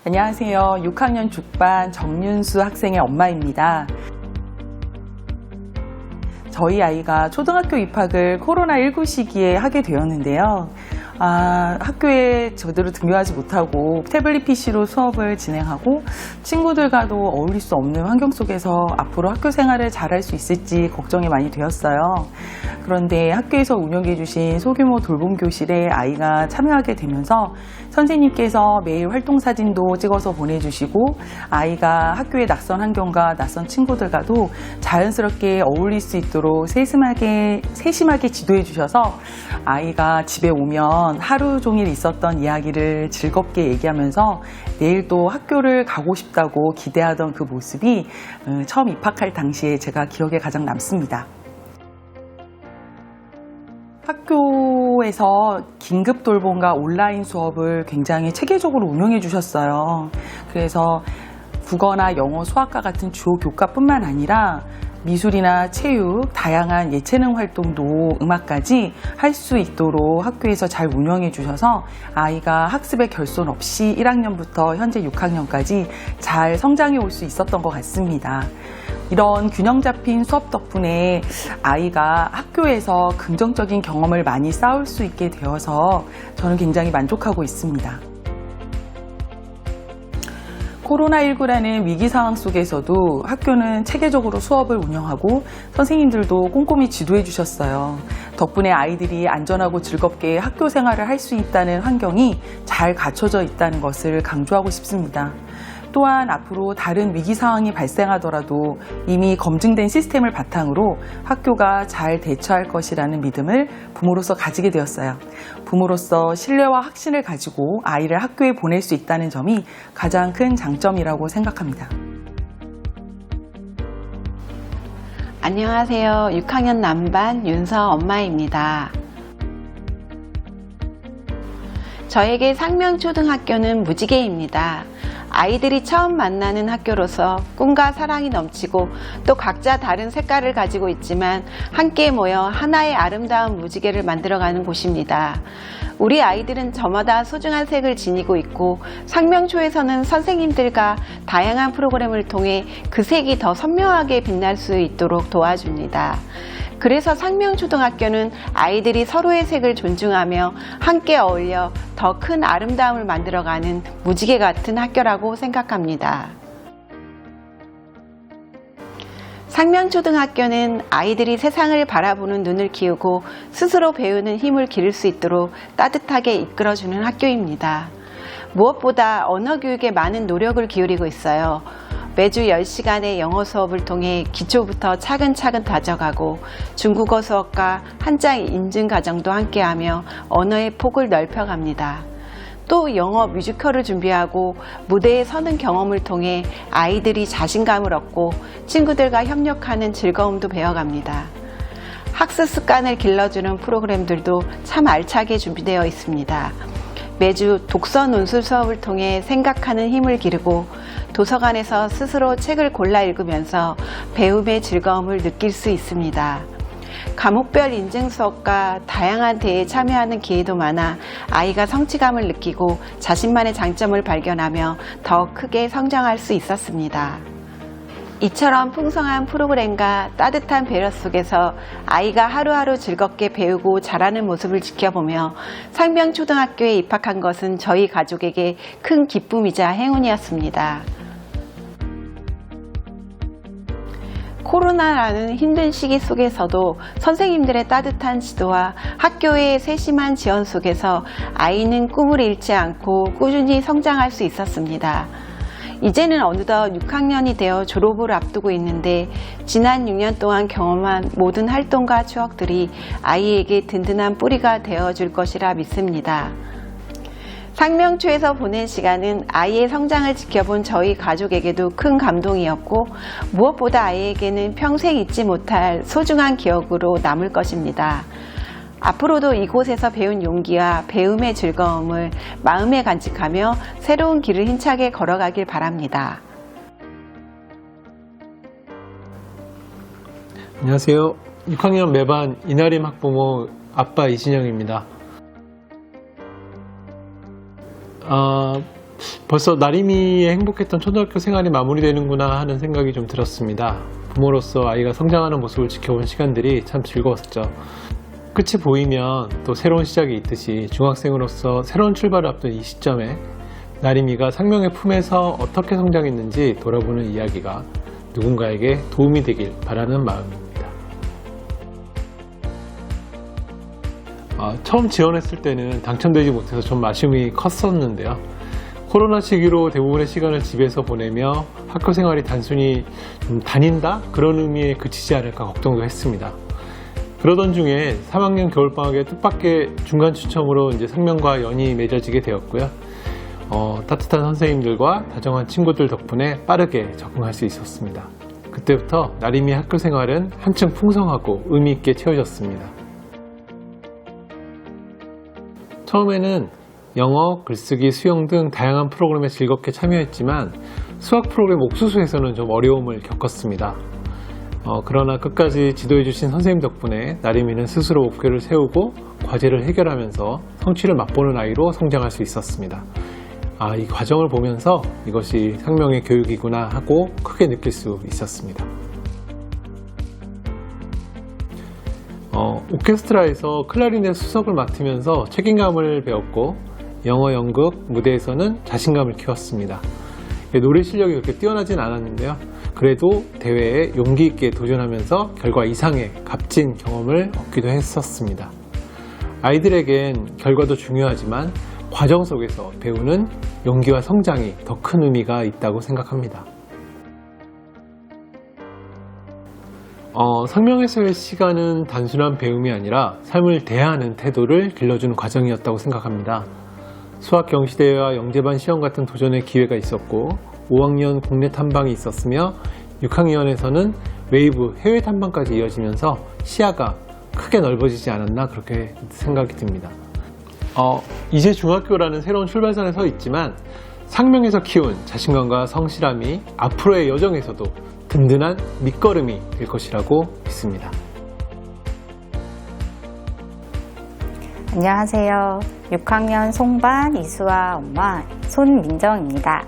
안녕하세요. 6학년 6반 정윤수 학생의 엄마입니다. 저희 아이가 초등학교 입학을 코로나19 시기에 하게 되었는데요. 학교에 제대로 등교하지 못하고 태블릿 PC로 수업을 진행하고 친구들과도 어울릴 수 없는 환경 속에서 앞으로 학교 생활을 잘할 수 있을지 걱정이 많이 되었어요. 그런데 학교에서 운영해 주신 소규모 돌봄 교실에 아이가 참여하게 되면서 선생님께서 매일 활동 사진도 찍어서 보내주시고 아이가 학교의 낯선 환경과 낯선 친구들과도 자연스럽게 어울릴 수 있도록 세심하게 지도해 주셔서 아이가 집에 오면 하루 종일 있었던 이야기를 즐겁게 얘기하면서 내일 또 학교를 가고 싶다고 기대하던 그 모습이 처음 입학할 당시에 제가 기억에 가장 남습니다. 학교에서 긴급 돌봄과 온라인 수업을 굉장히 체계적으로 운영해 주셨어요. 그래서 국어나 영어, 수학과 같은 주요 교과뿐만 아니라 미술이나 체육, 다양한 예체능 활동도 음악까지 할 수 있도록 학교에서 잘 운영해 주셔서 아이가 학습에 결손 없이 1학년부터 현재 6학년까지 잘 성장해 올 수 있었던 것 같습니다. 이런 균형 잡힌 수업 덕분에 아이가 학교에서 긍정적인 경험을 많이 쌓을 수 있게 되어서 저는 굉장히 만족하고 있습니다. 코로나19라는 위기 상황 속에서도 학교는 체계적으로 수업을 운영하고 선생님들도 꼼꼼히 지도해 주셨어요. 덕분에 아이들이 안전하고 즐겁게 학교 생활을 할 수 있다는 환경이 잘 갖춰져 있다는 것을 강조하고 싶습니다. 또한 앞으로 다른 위기 상황이 발생하더라도 이미 검증된 시스템을 바탕으로 학교가 잘 대처할 것이라는 믿음을 부모로서 가지게 되었어요. 부모로서 신뢰와 확신을 가지고 아이를 학교에 보낼 수 있다는 점이 가장 큰 장점이라고 생각합니다. 안녕하세요. 6학년 남반 윤서 엄마입니다. 저에게 상명초등학교는 무지개입니다. 아이들이 처음 만나는 학교로서 꿈과 사랑이 넘치고 또 각자 다른 색깔을 가지고 있지만 함께 모여 하나의 아름다운 무지개를 만들어가는 곳입니다. 우리 아이들은 저마다 소중한 색을 지니고 있고 상명초에서는 선생님들과 다양한 프로그램을 통해 그 색이 더 선명하게 빛날 수 있도록 도와줍니다. 그래서 상명초등학교는 아이들이 서로의 색을 존중하며 함께 어울려 더 큰 아름다움을 만들어가는 무지개 같은 학교라고 생각합니다. 상명초등학교는 아이들이 세상을 바라보는 눈을 키우고 스스로 배우는 힘을 기를 수 있도록 따뜻하게 이끌어주는 학교입니다. 무엇보다 언어 교육에 많은 노력을 기울이고 있어요. 매주 10시간의 영어 수업을 통해 기초부터 차근차근 다져가고 중국어 수업과 한자 인증 과정도 함께하며 언어의 폭을 넓혀갑니다. 또 영어 뮤지컬을 준비하고 무대에 서는 경험을 통해 아이들이 자신감을 얻고 친구들과 협력하는 즐거움도 배워갑니다. 학습 습관을 길러주는 프로그램들도 참 알차게 준비되어 있습니다. 매주 독서 논술 수업을 통해 생각하는 힘을 기르고 도서관에서 스스로 책을 골라 읽으면서 배움의 즐거움을 느낄 수 있습니다. 과목별 인증 수업과 다양한 대회에 참여하는 기회도 많아 아이가 성취감을 느끼고 자신만의 장점을 발견하며 더 크게 성장할 수 있었습니다. 이처럼 풍성한 프로그램과 따뜻한 배려 속에서 아이가 하루하루 즐겁게 배우고 자라는 모습을 지켜보며 상명초등학교에 입학한 것은 저희 가족에게 큰 기쁨이자 행운이었습니다. 코로나라는 힘든 시기 속에서도 선생님들의 따뜻한 지도와 학교의 세심한 지원 속에서 아이는 꿈을 잃지 않고 꾸준히 성장할 수 있었습니다. 이제는 어느덧 6학년이 되어 졸업을 앞두고 있는데 지난 6년 동안 경험한 모든 활동과 추억들이 아이에게 든든한 뿌리가 되어줄 것이라 믿습니다. 상명초에서 보낸 시간은 아이의 성장을 지켜본 저희 가족에게도 큰 감동이었고 무엇보다 아이에게는 평생 잊지 못할 소중한 기억으로 남을 것입니다. 앞으로도 이곳에서 배운 용기와 배움의 즐거움을 마음에 간직하며 새로운 길을 힘차게 걸어가길 바랍니다. 안녕하세요. 6학년 매반 이나림 학부모 아빠 이진영입니다. 벌써 나림이의 행복했던 초등학교 생활이 마무리되는구나 하는 생각이 좀 들었습니다. 부모로서 아이가 성장하는 모습을 지켜본 시간들이 참 즐거웠죠. 끝이 보이면 또 새로운 시작이 있듯이 중학생으로서 새로운 출발을 앞둔 이 시점에 나림이가 상명의 품에서 어떻게 성장했는지 돌아보는 이야기가 누군가에게 도움이 되길 바라는 마음입니다. 처음 지원했을 때는 당첨되지 못해서 좀 아쉬움이 컸었는데요. 코로나 시기로 대부분의 시간을 집에서 보내며 학교 생활이 단순히 좀 다닌다? 그런 의미에 그치지 않을까 걱정도 했습니다. 그러던 중에 3학년 겨울방학에 뜻밖의 중간 추첨으로 이제 상명과 연이 맺어지게 되었고요. 따뜻한 선생님들과 다정한 친구들 덕분에 빠르게 적응할 수 있었습니다. 그때부터 나림이 학교 생활은 한층 풍성하고 의미 있게 채워졌습니다. 처음에는 영어, 글쓰기, 수영 등 다양한 프로그램에 즐겁게 참여했지만 수학 프로그램 옥수수에서는 좀 어려움을 겪었습니다. 그러나 끝까지 지도해주신 선생님 덕분에 나림이는 스스로 목표를 세우고 과제를 해결하면서 성취를 맛보는 아이로 성장할 수 있었습니다. 이 과정을 보면서 이것이 상명의 교육이구나 하고 크게 느낄 수 있었습니다. 오케스트라에서 클라리넷 수석을 맡으면서 책임감을 배웠고 영어, 연극, 무대에서는 자신감을 키웠습니다. 노래 실력이 그렇게 뛰어나진 않았는데요. 그래도 대회에 용기 있게 도전하면서 결과 이상의 값진 경험을 얻기도 했었습니다. 아이들에겐 결과도 중요하지만 과정 속에서 배우는 용기와 성장이 더 큰 의미가 있다고 생각합니다. 상명에서의 시간은 단순한 배움이 아니라 삶을 대하는 태도를 길러주는 과정이었다고 생각합니다. 수학 경시대회와 영재반 시험 같은 도전의 기회가 있었고 5학년 국내 탐방이 있었으며 6학년에서는 웨이브 해외 탐방까지 이어지면서 시야가 크게 넓어지지 않았나 그렇게 생각이 듭니다. 이제 중학교라는 새로운 출발선에 서 있지만 상명에서 키운 자신감과 성실함이 앞으로의 여정에서도 든든한 밑거름이 될 것이라고 믿습니다. 안녕하세요. 6학년 송반 이수아 엄마 손민정입니다.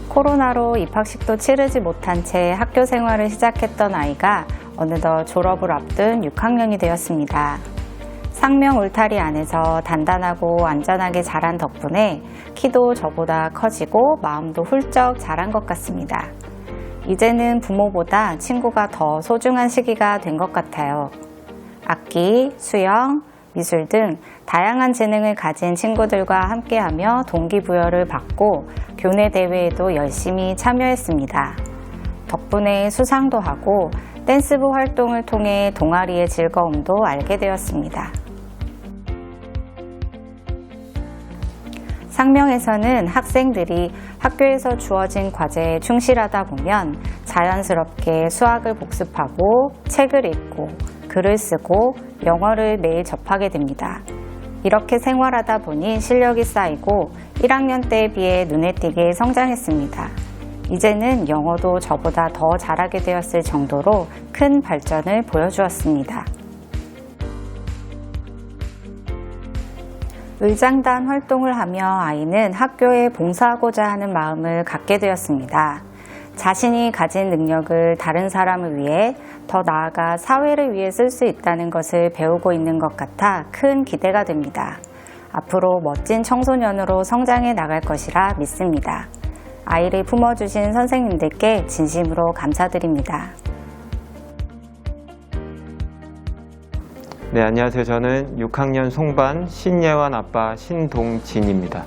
코로나로 입학식도 치르지 못한 채 학교 생활을 시작했던 아이가 어느덧 졸업을 앞둔 6학년이 되었습니다. 상명 울타리 안에서 단단하고 안전하게 자란 덕분에 키도 저보다 커지고 마음도 훌쩍 자란 것 같습니다. 이제는 부모보다 친구가 더 소중한 시기가 된 것 같아요. 악기, 수영, 미술 등 다양한 재능을 가진 친구들과 함께하며 동기부여를 받고 교내 대회에도 열심히 참여했습니다. 덕분에 수상도 하고 댄스부 활동을 통해 동아리의 즐거움도 알게 되었습니다. 상명에서는 학생들이 학교에서 주어진 과제에 충실하다 보면 자연스럽게 수학을 복습하고 책을 읽고 글을 쓰고 영어를 매일 접하게 됩니다. 이렇게 생활하다 보니 실력이 쌓이고 1학년 때에 비해 눈에 띄게 성장했습니다. 이제는 영어도 저보다 더 잘하게 되었을 정도로 큰 발전을 보여주었습니다. 의장단 활동을 하며 아이는 학교에 봉사하고자 하는 마음을 갖게 되었습니다. 자신이 가진 능력을 다른 사람을 위해 더 나아가 사회를 위해 쓸 수 있다는 것을 배우고 있는 것 같아 큰 기대가 됩니다. 앞으로 멋진 청소년으로 성장해 나갈 것이라 믿습니다. 아이를 품어주신 선생님들께 진심으로 감사드립니다. 네, 안녕하세요. 저는 6학년 송반 신예완 아빠 신동진입니다.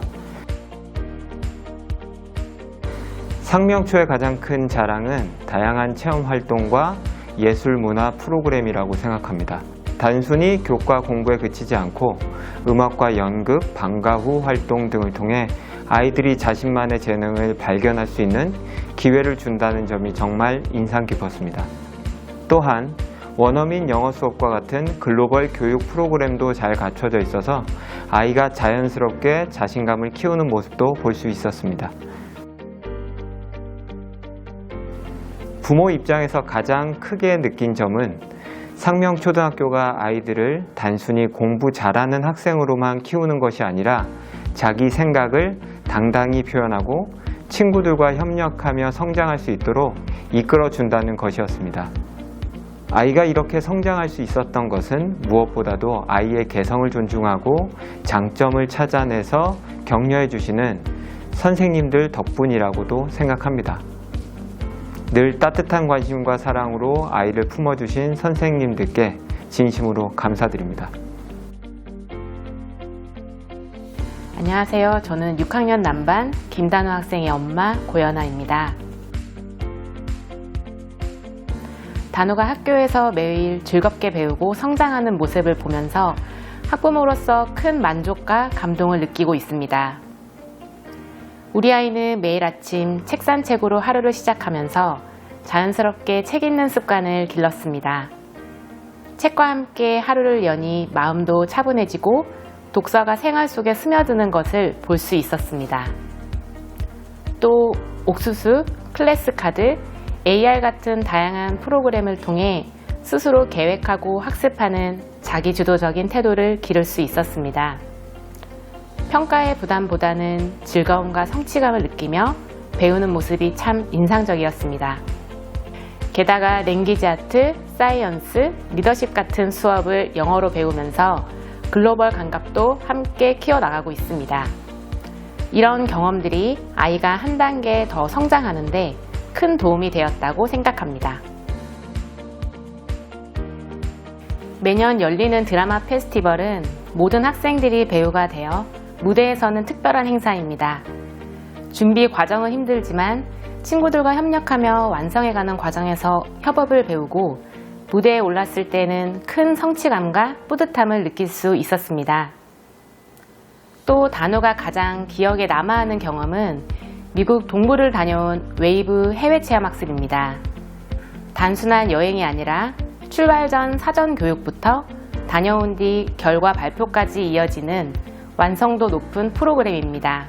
상명초의 가장 큰 자랑은 다양한 체험 활동과 예술 문화 프로그램이라고 생각합니다. 단순히 교과 공부에 그치지 않고 음악과 연극, 방과 후 활동 등을 통해 아이들이 자신만의 재능을 발견할 수 있는 기회를 준다는 점이 정말 인상 깊었습니다. 또한 원어민 영어 수업과 같은 글로벌 교육 프로그램도 잘 갖춰져 있어서 아이가 자연스럽게 자신감을 키우는 모습도 볼 수 있었습니다. 부모 입장에서 가장 크게 느낀 점은 상명초등학교가 아이들을 단순히 공부 잘하는 학생으로만 키우는 것이 아니라 자기 생각을 당당히 표현하고 친구들과 협력하며 성장할 수 있도록 이끌어준다는 것이었습니다. 아이가 이렇게 성장할 수 있었던 것은 무엇보다도 아이의 개성을 존중하고 장점을 찾아내서 격려해 주시는 선생님들 덕분이라고도 생각합니다. 늘 따뜻한 관심과 사랑으로 아이를 품어주신 선생님들께 진심으로 감사드립니다. 안녕하세요. 저는 6학년 남반 김단우 학생의 엄마 고연아입니다. 단우가 학교에서 매일 즐겁게 배우고 성장하는 모습을 보면서 학부모로서 큰 만족과 감동을 느끼고 있습니다. 우리 아이는 매일 아침 책 산책으로 하루를 시작하면서 자연스럽게 책 읽는 습관을 길렀습니다. 책과 함께 하루를 여니 마음도 차분해지고 독서가 생활 속에 스며드는 것을 볼 수 있었습니다. 또 옥수수, 클래스카드, AR 같은 다양한 프로그램을 통해 스스로 계획하고 학습하는 자기주도적인 태도를 기를 수 있었습니다. 평가의 부담보다는 즐거움과 성취감을 느끼며 배우는 모습이 참 인상적이었습니다. 게다가 랭귀지 아트, 사이언스, 리더십 같은 수업을 영어로 배우면서 글로벌 감각도 함께 키워나가고 있습니다. 이런 경험들이 아이가 한 단계 더 성장하는데 큰 도움이 되었다고 생각합니다. 매년 열리는 드라마 페스티벌은 모든 학생들이 배우가 되어 무대에서는 특별한 행사입니다. 준비 과정은 힘들지만 친구들과 협력하며 완성해가는 과정에서 협업을 배우고 무대에 올랐을 때는 큰 성취감과 뿌듯함을 느낄 수 있었습니다. 또 단우가 가장 기억에 남아하는 경험은 미국 동부를 다녀온 웨이브 해외 체험 학습입니다. 단순한 여행이 아니라 출발 전 사전 교육부터 다녀온 뒤 결과 발표까지 이어지는 완성도 높은 프로그램입니다.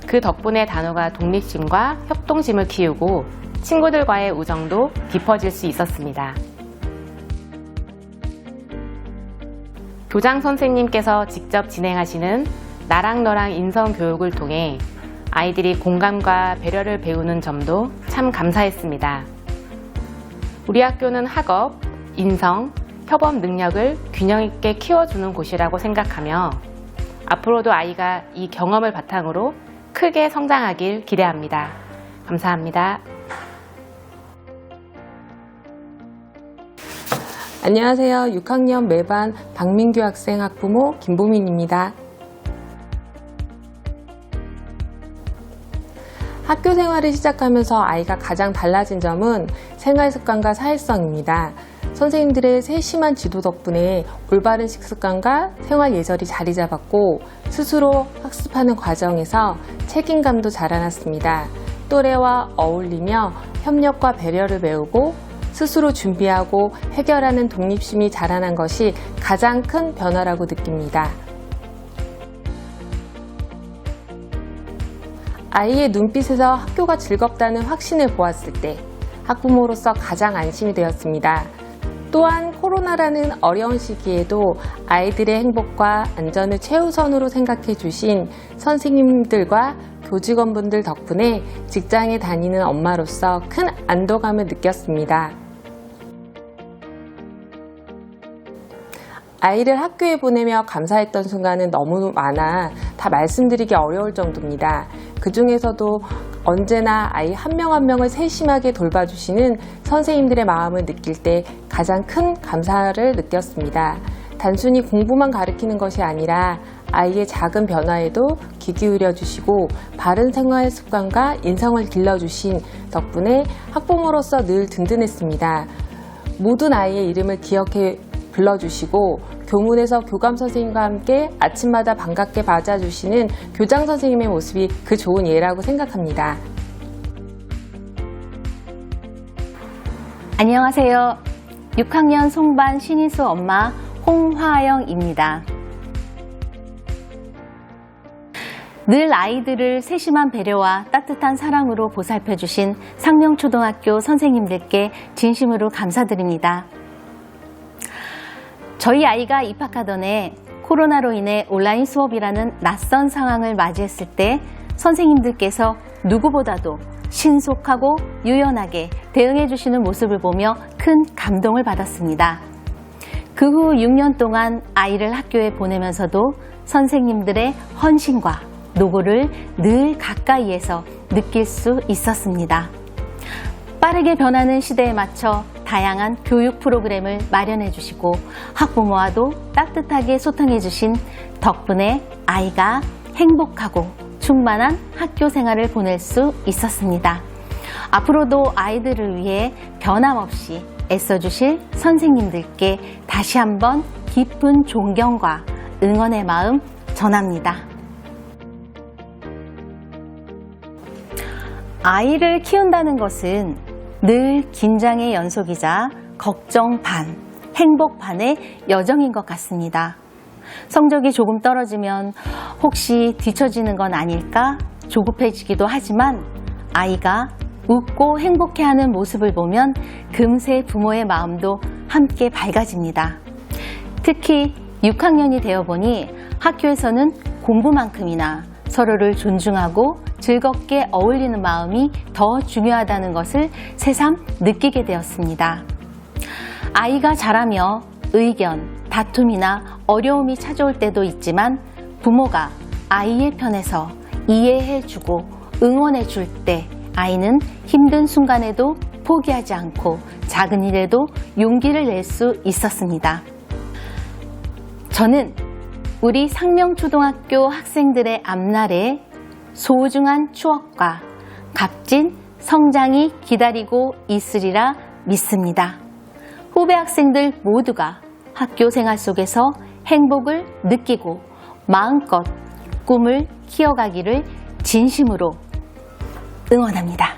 그 덕분에 단우가 독립심과 협동심을 키우고 친구들과의 우정도 깊어질 수 있었습니다. 교장 선생님께서 직접 진행하시는 나랑 너랑 인성 교육을 통해 아이들이 공감과 배려를 배우는 점도 참 감사했습니다. 우리 학교는 학업, 인성, 협업 능력을 균형 있게 키워주는 곳이라고 생각하며 앞으로도 아이가 이 경험을 바탕으로 크게 성장하길 기대합니다. 감사합니다. 안녕하세요. 6학년 매반 박민규 학생 학부모 김보민입니다. 학교 생활을 시작하면서 아이가 가장 달라진 점은 생활 습관과 사회성입니다. 선생님들의 세심한 지도 덕분에 올바른 식습관과 생활 예절이 자리 잡았고 스스로 학습하는 과정에서 책임감도 자라났습니다. 또래와 어울리며 협력과 배려를 배우고 스스로 준비하고 해결하는 독립심이 자라난 것이 가장 큰 변화라고 느낍니다. 아이의 눈빛에서 학교가 즐겁다는 확신을 보았을 때 학부모로서 가장 안심이 되었습니다. 또한 코로나라는 어려운 시기에도 아이들의 행복과 안전을 최우선으로 생각해 주신 선생님들과 교직원분들 덕분에 직장에 다니는 엄마로서 큰 안도감을 느꼈습니다. 아이를 학교에 보내며 감사했던 순간은 너무 많아 다 말씀드리기 어려울 정도입니다. 그 중에서도 언제나 아이 한 명 한 명을 세심하게 돌봐주시는 선생님들의 마음을 느낄 때 가장 큰 감사를 느꼈습니다. 단순히 공부만 가르치는 것이 아니라 아이의 작은 변화에도 귀 기울여 주시고 바른 생활 습관과 인성을 길러주신 덕분에 학부모로서 늘 든든했습니다. 모든 아이의 이름을 기억해 불러주시고 교문에서 교감 선생님과 함께 아침마다 반갑게 맞아주시는 교장 선생님의 모습이 그 좋은 예라고 생각합니다. 안녕하세요. 6학년 송반 신희수 엄마 홍화영입니다. 늘 아이들을 세심한 배려와 따뜻한 사랑으로 보살펴주신 상명초등학교 선생님들께 진심으로 감사드립니다. 저희 아이가 입학하던 해 코로나로 인해 온라인 수업이라는 낯선 상황을 맞이했을 때 선생님들께서 누구보다도 신속하고 유연하게 대응해 주시는 모습을 보며 큰 감동을 받았습니다. 그 후 6년 동안 아이를 학교에 보내면서도 선생님들의 헌신과 노고를 늘 가까이에서 느낄 수 있었습니다. 빠르게 변하는 시대에 맞춰 다양한 교육 프로그램을 마련해 주시고 학부모와도 따뜻하게 소통해 주신 덕분에 아이가 행복하고 충만한 학교 생활을 보낼 수 있었습니다. 앞으로도 아이들을 위해 변함없이 애써주실 선생님들께 다시 한번 깊은 존경과 응원의 마음 전합니다. 아이를 키운다는 것은 늘 긴장의 연속이자 걱정 반, 행복 반의 여정인 것 같습니다. 성적이 조금 떨어지면 혹시 뒤처지는 건 아닐까 조급해지기도 하지만 아이가 웃고 행복해하는 모습을 보면 금세 부모의 마음도 함께 밝아집니다. 특히 6학년이 되어보니 학교에서는 공부만큼이나 서로를 존중하고 즐겁게 어울리는 마음이 더 중요하다는 것을 새삼 느끼게 되었습니다. 아이가 자라며 의견, 다툼이나 어려움이 찾아올 때도 있지만 부모가 아이의 편에서 이해해주고 응원해줄 때 아이는 힘든 순간에도 포기하지 않고 작은 일에도 용기를 낼 수 있었습니다. 저는 우리 상명초등학교 학생들의 앞날에 소중한 추억과 값진 성장이 기다리고 있으리라 믿습니다. 후배 학생들 모두가 학교 생활 속에서 행복을 느끼고 마음껏 꿈을 키워가기를 진심으로 응원합니다.